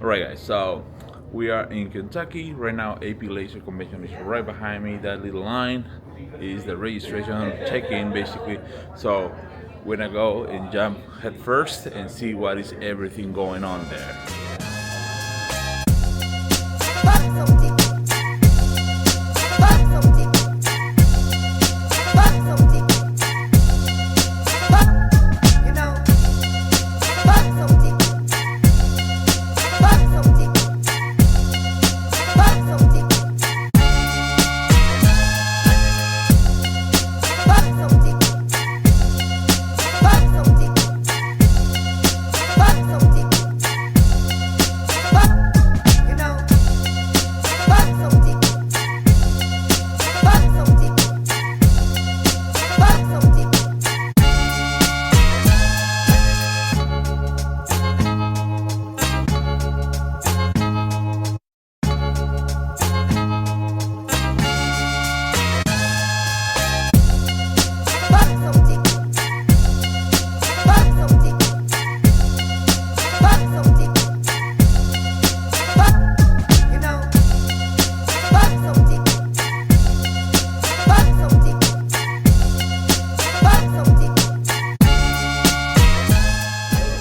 Alright guys, so we are in Kentucky. Right now AP Laser Convention is right behind me. That little line is the registration check-in basically. So we're gonna go and jump head first and see what is everything going on there.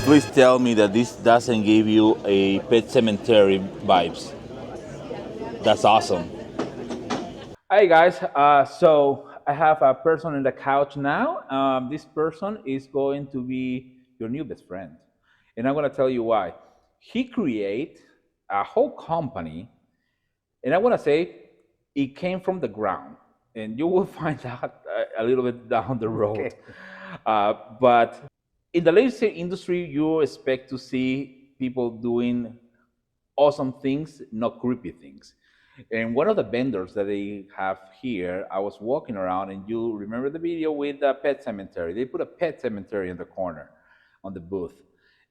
Please tell me that this doesn't give you a pet cemetery vibes. That's awesome. Hi guys, so I have a person in the couch now. This person is going to be your new best friend, and I'm going to tell you why. He create a whole company, and I want to say it came from the ground, and you will find out a little bit down the road. Okay. But in the laser industry, you expect to see people doing awesome things, not creepy things. And one of the vendors that they have here, I was walking around, and you remember the video with the pet cemetery? They put a pet cemetery in the corner on the booth,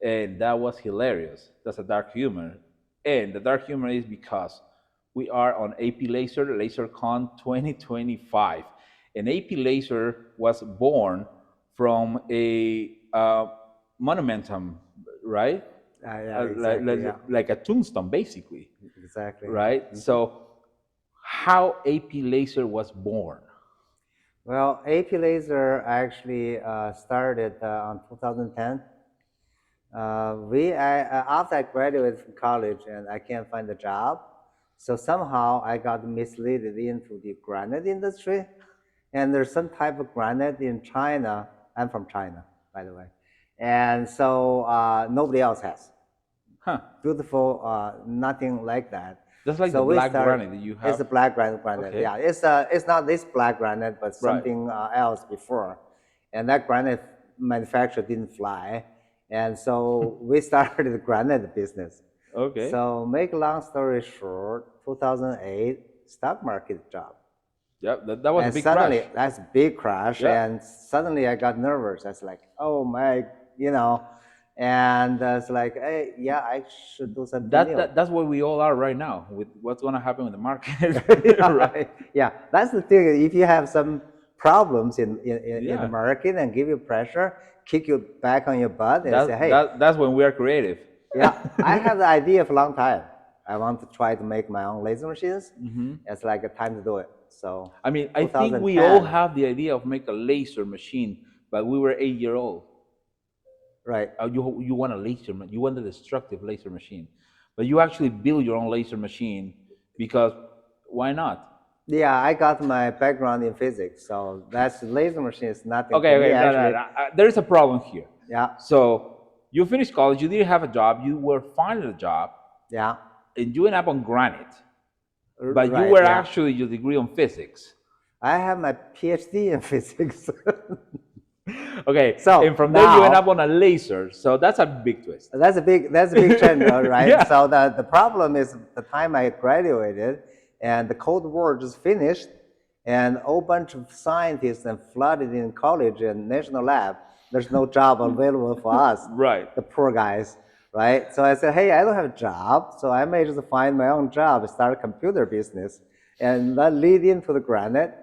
and that was hilarious. That's a dark humor, and the dark humor is because we are on APLazer LaserCon 2025, and APLazer was born from a monumentum, right? Yeah, exactly. Yeah, Like a tombstone, basically, exactly. right? So, how AP Laser was born? Well, AP Laser actually started on 2010. After I graduated from college and I can't find a job, so somehow I got misled into the granite industry. And there's some type of granite in China. I'm from China, by the way. And so nobody else has. Huh? Beautiful, nothing like that. Just like So the we black start. granite that you It's have. a black granite. Okay. Yeah, it's not this black granite, but Right. something else before, and that granite manufacturer didn't fly, and so we started the granite business. Okay. So make a long story short, 2008 stock market job. Yep. That was a And big suddenly, crash. that's a big crash, Yeah. and suddenly I got nervous. I was like, oh my, and it's like, hey, yeah, I should do something new. That's where we all are right now with what's going to happen with the market. Right. Yeah, that's the thing. If you have some problems in Yeah. the market and give you pressure, kick you back on your butt and say, hey, That's when we are creative. yeah, I have the idea for a long time. I want to try to make my own laser machines. It's like a time to do it. So I mean, I think we all 2010. have the idea of make a laser machine, but we were 8 year old. Right. You want a laser, you want a destructive laser machine, but you actually build your own laser machine because why not? Yeah, I got my background in physics, so that's laser machine is nothing Okay, to me, no, actually. there is a problem here. Yeah, So you finished college, you didn't have a job, you were finding a job, yeah. and you ended up on granite, but Right, you were yeah. actually your degree on physics. I have my PhD in physics. Okay, So and from there you end now- up on a laser. So that's a big twist. That's a big change, right? Yeah. So the problem is the time I graduated and the Cold War just finished, and a whole bunch of scientists and flooded in college and national lab. There's no job available for us, Right. the poor guys, right? So I said, hey, I don't have a job, so I may just find my own job, start a computer business, and that lead into the granite.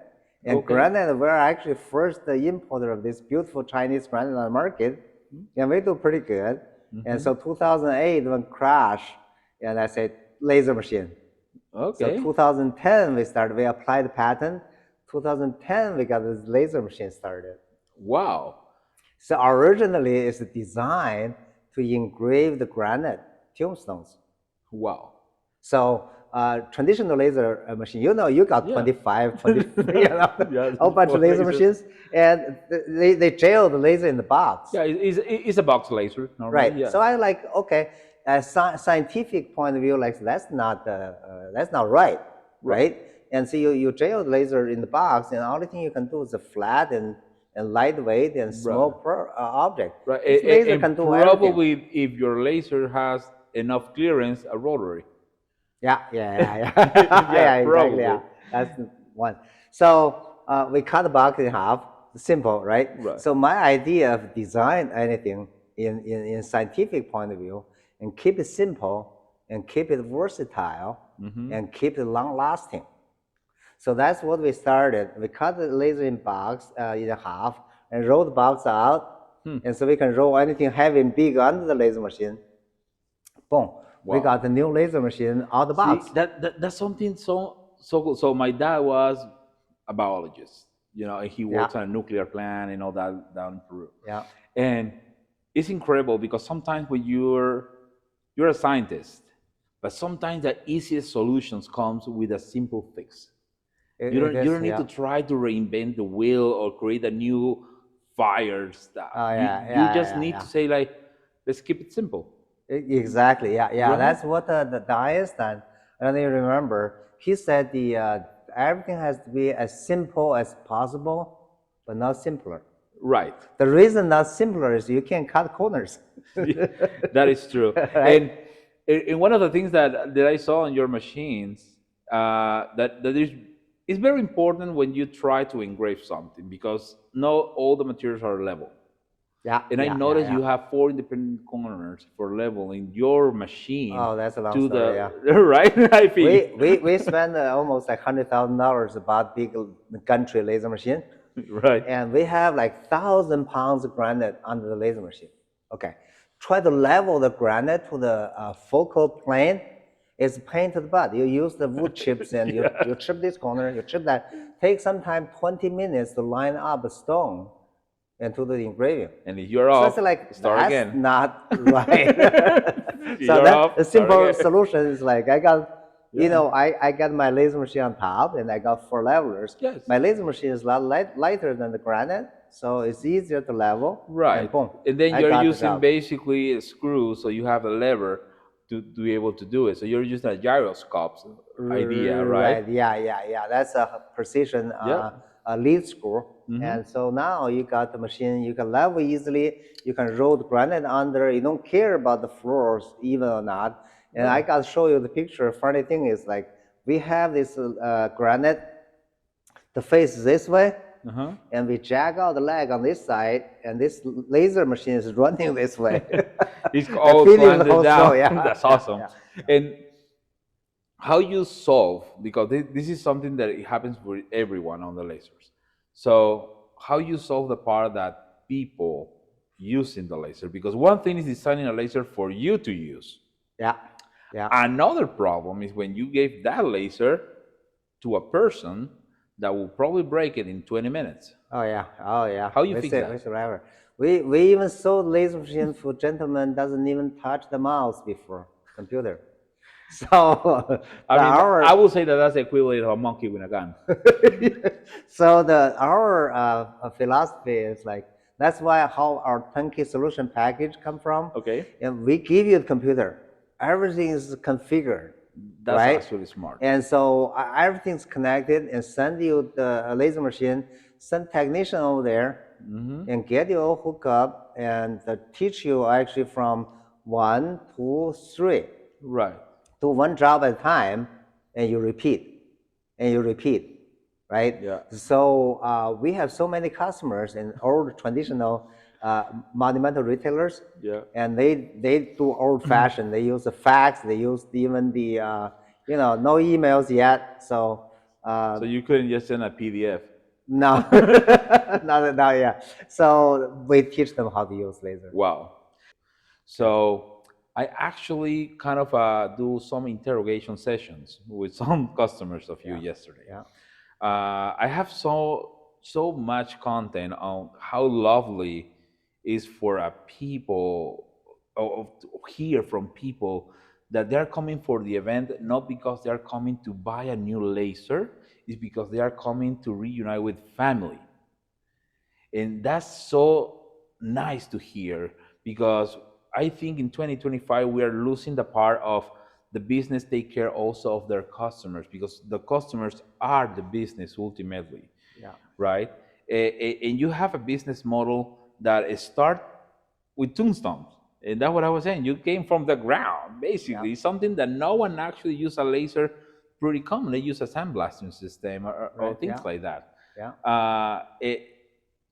And Okay. granite, we're actually first the importer of this beautiful Chinese granite on the market, and we do pretty good. And so 2008, when crash, and I said laser machine. So Okay. 2010 we started. We applied the patent. 2010 we got this laser machine started. Wow. So originally it's designed to engrave the granite tombstones. Wow. So traditional laser machine, you got Yeah. 25, 23, Yeah, a whole bunch of for laser lasers. machines, and they jail the laser in the box. Yeah, it's a box laser normally. Right. Yeah. So I like, okay, scientific point of view, like that's not right, right? And so you jail the laser in the box, and the only thing you can do is a flat and lightweight and small object. Right. This laser And can do everything. probably if your laser has enough clearance, a rotary. Yeah. Yeah, Yeah, exactly. probably. Yeah, that's the one. So we cut the box in half. Simple, right? Right. So my idea of design anything in scientific point of view and keep it simple and keep it versatile and keep it long lasting. So that's what we started. We cut the laser in box in half and roll the box out, and so we can roll anything heavy and big under the laser machine. Boom. We got the new laser machine out the box. See, that's something so cool. So my dad was a biologist, and he works on a nuclear plant and all that down in Peru. Yeah. And it's incredible because sometimes when you're a scientist, but sometimes the easiest solutions comes with a simple fix. You don't need to try to reinvent the wheel or create a new fire stuff. You just need to say like, let's keep it simple. Exactly. Yeah. Right. That's what the Einstein. I don't even remember. He said everything has to be as simple as possible, but not simpler. Right. The reason not simpler is you can't cut corners. That is true. Right? And one of the things that I saw on your machines that is it's very important when you try to engrave something because not all the materials are level. Yeah. And I noticed you have 4 independent corners for leveling your machine. Oh, that's a long story. Right? I think we spent almost like $100,000 about big country laser machine. Right. And we have like 1,000 pounds of granite under the laser machine. Okay. Try to level the granite to the focal plane. It's pain to the butt. You use the wood chips and you chip this corner, you chip that. Take sometime 20 minutes to line up a stone and to the engraving. And if you're off, like, start that's again. Not right. So the simple solution is like I got, I got my laser machine on top and I got 4 levelers. Yes. My laser machine is a lot lighter than the granite, so it's easier to level. Right. And boom. And then you're using basically a screw, so you have a lever to be able to do it. So you're using a gyroscope idea, right? Right. Yeah. That's a precision lead screw. And so now you got the machine, you can level easily, you can roll the granite under, you don't care about the floors even or not. And I got to show you the picture. Funny thing is like, we have this granite, the face this way, and we jack out the leg on this side, and this laser machine is running this way. It's all slanted down. That's awesome. And how you solve, because this is something that it happens for everyone on the lasers. So how you solve the part that people use in the laser? Because one thing is designing a laser for you to use. Yeah. Another problem is when you gave that laser to a person that will probably break it in 20 minutes. Oh yeah. How you fix that? We even sold laser machine for gentlemen doesn't even touch the mouse before computer. So I will say that that's the equivalent of a monkey with a gun. So our philosophy is like, that's why how our turnkey solution package come from. Okay. And we give you the computer. Everything is configured. That's right? actually smart. And so everything's connected and send you the laser machine, send technician over there and get you all hooked up and teach you actually from 1, 2, 3. Right. Do one job at a time, and you repeat, right? Yeah. So we have so many customers and all traditional monumental retailers. Yeah. And they do old fashioned. They use the fax. They use even the no emails yet. So so you couldn't just send a PDF. No, no, yeah. So we teach them how to use laser. Wow. So I actually kind of do some interrogation sessions with some customers of you Yeah, yesterday. yeah, I have so much content on how lovely is for a people to hear from people that they're coming for the event not because they're coming to buy a new laser, it's because they are coming to reunite with family. And that's so nice to hear because I think in 2025 we are losing the part of the business take care also of their customers because the customers are the business ultimately, yeah, right? And you have a business model that start with tombstones. And that's what I was saying. You came from the ground, yeah, basically. Something that no one actually use a laser pretty common. They use a sandblasting system or right, things yeah, like that. yeah,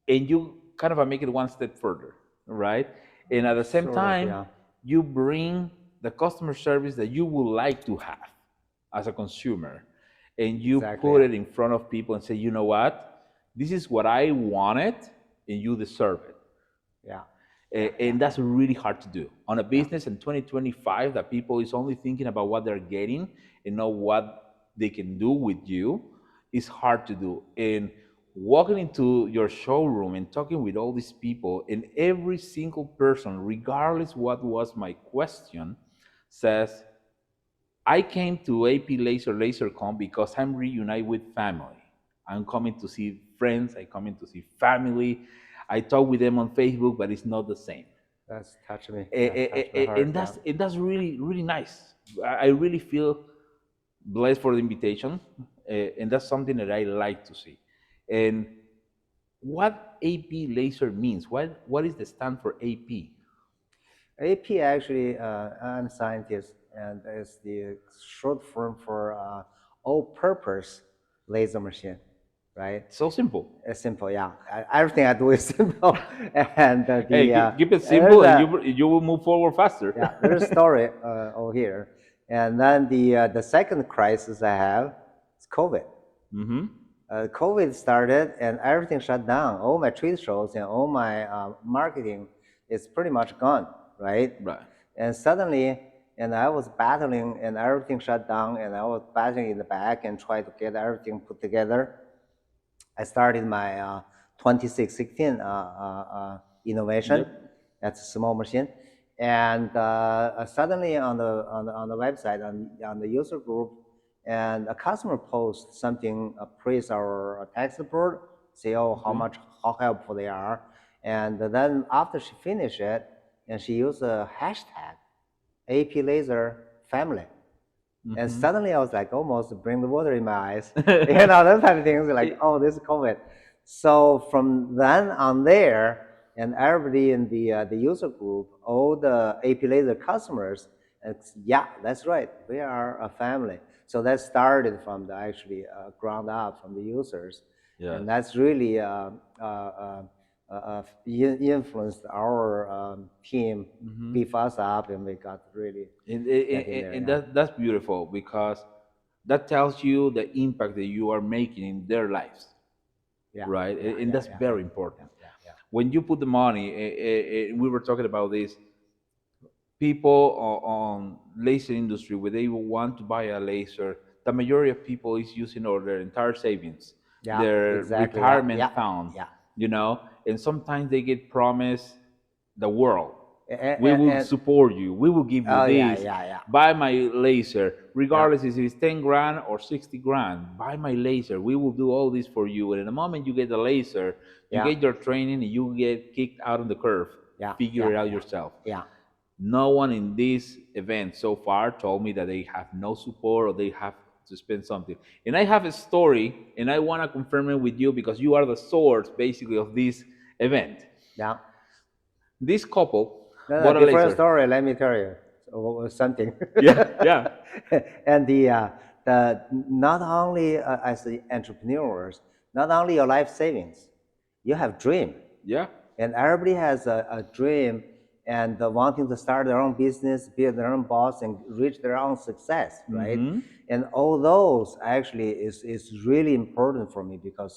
And you kind of make it one step further, right? And at the same sort of, time, yeah, you bring the customer service that you would like to have as a consumer, and you exactly, put yeah, it in front of people and say, you know what, this is what I wanted, and you deserve it. yeah, yeah, yeah, And that's really hard to do on a yeah, business in 2025 that people is only thinking about what they're getting and not what they can do with you. Is hard to do. And walking into your showroom and talking with all these people, and every single person, regardless what was my question, says, I came to AP Lazer Lazercon because I'm reunited with family. I'm coming to see friends. I'm coming to see family. I talk with them on Facebook, but it's not the same. that's touched me, yeah, touched my heart, yeah, And that's really nice. I really feel blessed for the invitation, and that's something that I like to see. And what AP Laser means? What is the stand for AP? AP actually, I'm a scientist, and it's the short form for all-purpose laser machine, right? So simple. It's simple, yeah. Everything I do is simple, and Hey, keep it there's simple, and a you will move forward faster. yeah, there's a story over here, and then the second crisis I have is COVID. Mm-hmm. COVID started and everything shut down. All my trade shows and all my marketing is pretty much gone, right? Right. And suddenly, and I was battling and everything shut down and I was battling in the back and try to get everything put together. I started my 2616 innovation. Yep. That's a small machine. And suddenly on the website, on the user group, and a customer posts something, praise our tech support, say, oh, Okay. how helpful they are. And then after she finished it, and she used a hashtag, AP Laser family. And Mm-hmm. suddenly I was like, almost bring the water in my eyes. Those type of things like, oh, this is COVID. So from then on there, and everybody in the user group, all the AP Laser customers, it's, yeah, that's right. We are a family. So that started from the actually ground up from the users. Yes. And that's really influenced our team, Mm-hmm. beef us up, and we got really get in there. And Yeah. that's beautiful because that tells you the impact that you are making in their lives, Yeah, right? yeah, And yeah, that's yeah, yeah, very yeah, important. yeah, yeah. When you put the money, we were talking about this, people on laser industry, where they want to buy a laser, the majority of people is using all their entire savings, Yeah, their exactly. Yeah, retirement yeah, fund, yeah. and sometimes they get promised the world. We will And support you. We will give you oh yeah, this. yeah, yeah, Buy my laser, yeah, regardless if it's 10 grand or 60 grand. Buy my laser. We will do all this for you. And in the moment you get the laser, you yeah, get your training and you get kicked out on the curve. yeah, Figure yeah, it out yeah, yourself. yeah. No one in this event so far told me that they have no support or they have to spend something. And I have a story, and I want to confirm it with you because you are the source, basically, of this event. Yeah. This couple No, no. bought a Before the laser. story, let me tell you something. Yeah, yeah, And the not only as the entrepreneurs, not only your life savings, you have dream. yeah. And everybody has a dream and wanting to start their own business, be their own boss, and reach their own success, right? Mm-hmm. And all those actually is really important for me because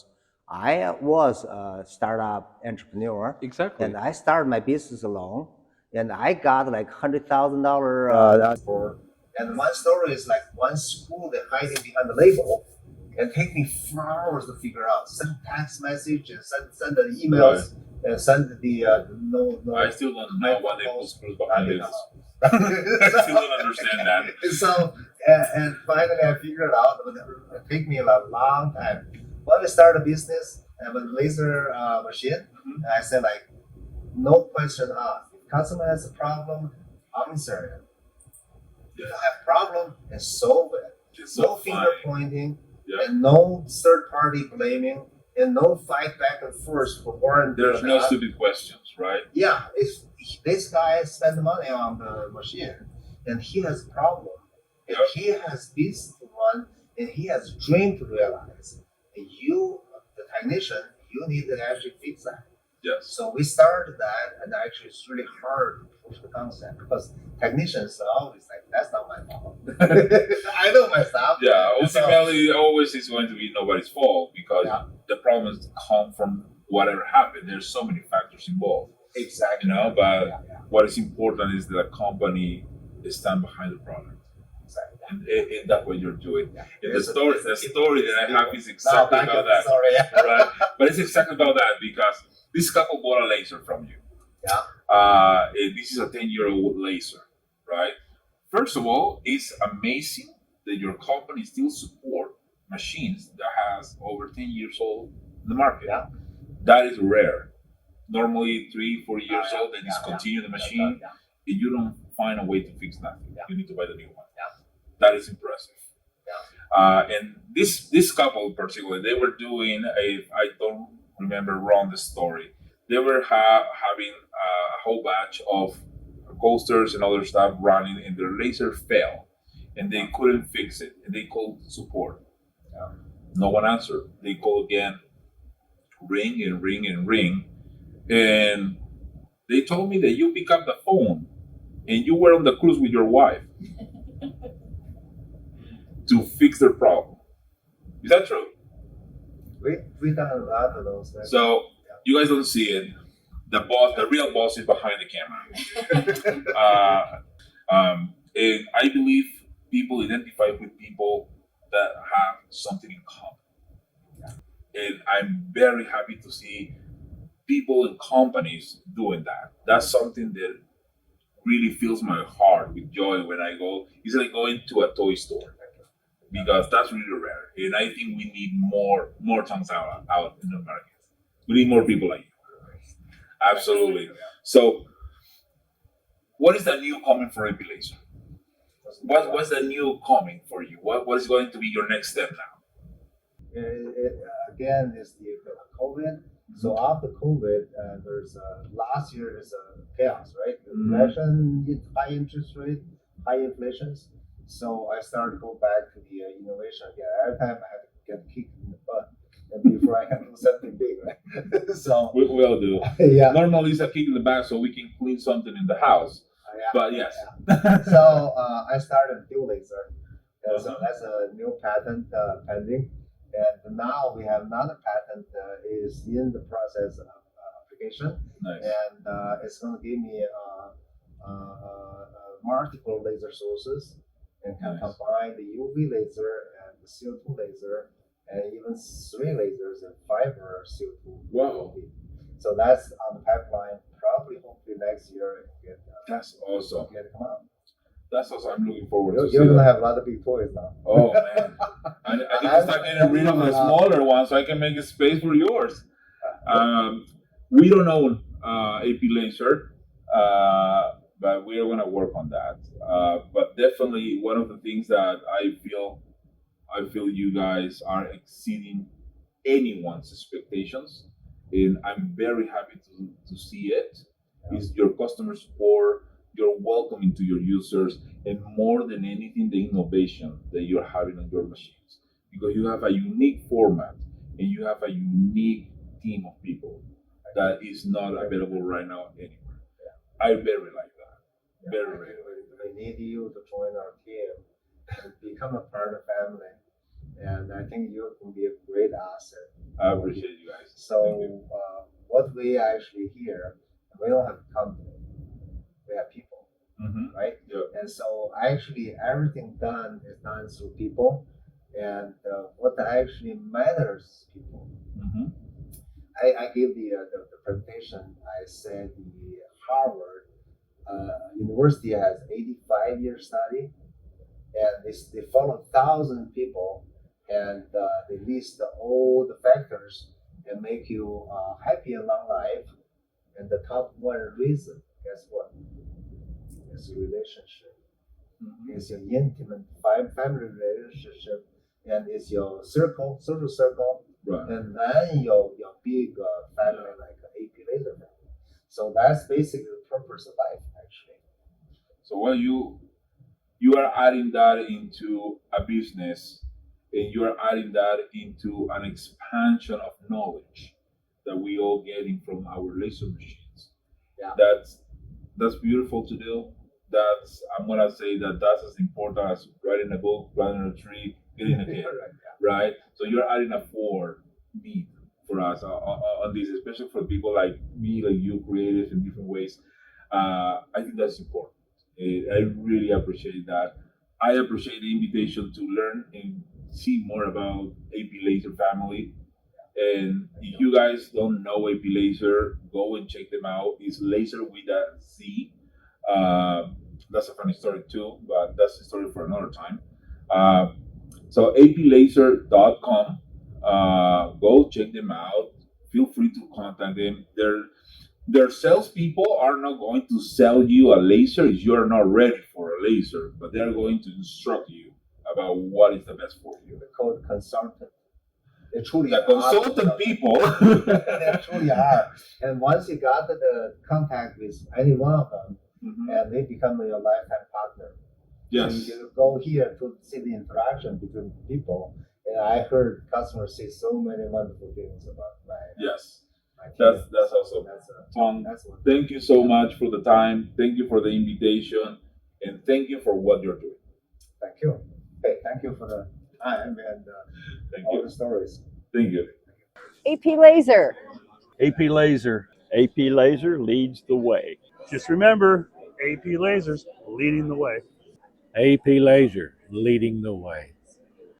I was a startup entrepreneur Exactly. and I started my business alone. and I got like $100,000 for. And one story is like one school they're hiding behind the label, and take me 4 hours to figure out. Send text message and send the emails and send the no. I still don't know what they put screws behind this. I still don't understand that. So and finally I figured it out. It took me a long time. When we started a business, I have a laser machine. I said like, no question asked. If customer has a problem, answer it. If you have a problem, and solve it. It's No so finger funny. pointing, Yeah. and no third party blaming, and no fight back and forth for warranty. There's no stupid questions, right? Yeah, if this guy spent money on the machine and he has a problem, and he has business to run, and he has a dream to realize, and you, the technician, you need to actually fix that. Yes. So we started that, and actually it's really hard to push the concept because technicians are always like, that's not my fault. I know my stuff. Yeah, ultimately, always is going to be nobody's fault because Yeah. the problems come from whatever happened. There's so many factors involved, Exactly. you know. But Yeah. what is important is that a company stand behind the product, Exactly. and that's what you're doing. Yeah. And the story that I have is exactly back about up, that, sorry. right? But it's exactly about that because this couple bought a laser from you. Yeah. And this is a 10-year-old laser, right? First of all, it's amazing that your company still support machines that has over 10 years old in the market. Yeah. That is rare. Normally 3-4 years Yeah. old, they discontinue the machine, Yeah. and you don't find a way to fix nothing. Yeah. You need to buy the new one. Yeah. That is impressive. Yeah. And this couple particularly, they were doing I don't remember wrong the story. They were having a whole batch of coasters and other stuff running, and their laser fell, and they couldn't fix it. And they called support. No one answered. They called again, ring and ring and ring, and they told me that you pick up the phone and you were on the cruise with your wife to fix their problem. Is that true? We done a lot of those. So you guys don't see it. The boss, the real boss, is behind the camera. And I believe people identify with people that have something in common. And I'm very happy to see people and companies doing that. That's something that really fills my heart with joy when I go. It's like going to a toy store because that's really rare. And I think we need more tongues out in the market. We need more people like you. Absolutely. So, what is the new coming for APLazer? What's the new coming for you? What is going to be your next step now? Again, is the COVID. So after COVID, there's last year is chaos, right? Inflation, high interest rate, high inflations. So I started to go back to the innovation again. Every time I had to get kicked in the butt, and before I can do something big, right? So We all do. yeah. Normally, it's a kick in the back so we can clean something in the house. But yes. So I started dual laser. So that's a new patent pending. And now we have another patent is in the process of application. Nice. And it's going to give me multiple laser sources and can combine the UV laser and the CO2 laser and even 3 lasers and fiber CO2. Wow. So that's on the pipeline. Probably, hopefully next year, That's awesome. get it come out. That's awesome. I'm looking forward to You're gonna that. have a lot of big toys now. Oh man, I need to start getting rid of the smaller one so I can make a space for yours. We don't own APLazer, but we are gonna work on that. But definitely one of the things that I feel you guys are exceeding anyone's expectations, and I'm very happy to see it. Is your customer support, your welcoming to your users, and more than anything, the innovation that you're having on your machines. Because you have a unique format and you have a unique team of people that is not available right now anywhere. I very like that. Very. We need you to join our team and become a part of the family. And I think you can be a great asset. I appreciate you guys. So what we actually hear, we don't have a company. we have people, Mm-hmm. right? Yeah. And so actually everything done is done through people, and what actually matters is people. Mm-hmm. I gave the presentation. I said the Harvard University has 85-year study, and they follow 1,000 people, and they list all the factors that make you happy and long life. And the top one reason, guess what? Is relationship. Mm-hmm. It's your intimate family relationship, and it's your circle, social circle, Right. and then your big family like AP Lazer family. So that's basically the purpose of life, actually. So what you are adding that into a business, and you are adding that into an expansion of knowledge that we all getting from our laser machines. Yeah. That's beautiful to do. That's, I'm gonna say that that's as important as writing a book, planting a tree, getting a kid, right? So you're adding a four meat for us on this, especially for people like me, like you, creative in different ways. I think that's important. I really appreciate that. I appreciate the invitation to learn and see more about AP Laser family. And if you guys don't know AP Laser, go and check them out. It's Laser with a Z. That's a funny story too, but that's a story for another time. Uh, so APLazer.com. Go check them out. Feel free to contact them. Their salespeople are not going to sell you a laser if you are not ready for a laser, but they are going to instruct you about what is the best for you. They're called consultant. They truly The are consultant people. they truly are. And once you got the contact with any one of them, Mhm. and they become your lifetime partner. Yes. So you go here to see the interaction between people. And I heard customers say so many wonderful things about Yes. my That's awesome. Tong, that's one. thank you so much for the time. Thank you for the invitation, and thank you for what you're doing. Thank you. Hey, thank you for the time and Thank all you. the stories. Thank you. APLazer. APLazer. APLazer leads the way. Just remember, AP Lasers leading the way. APLazer leading the way.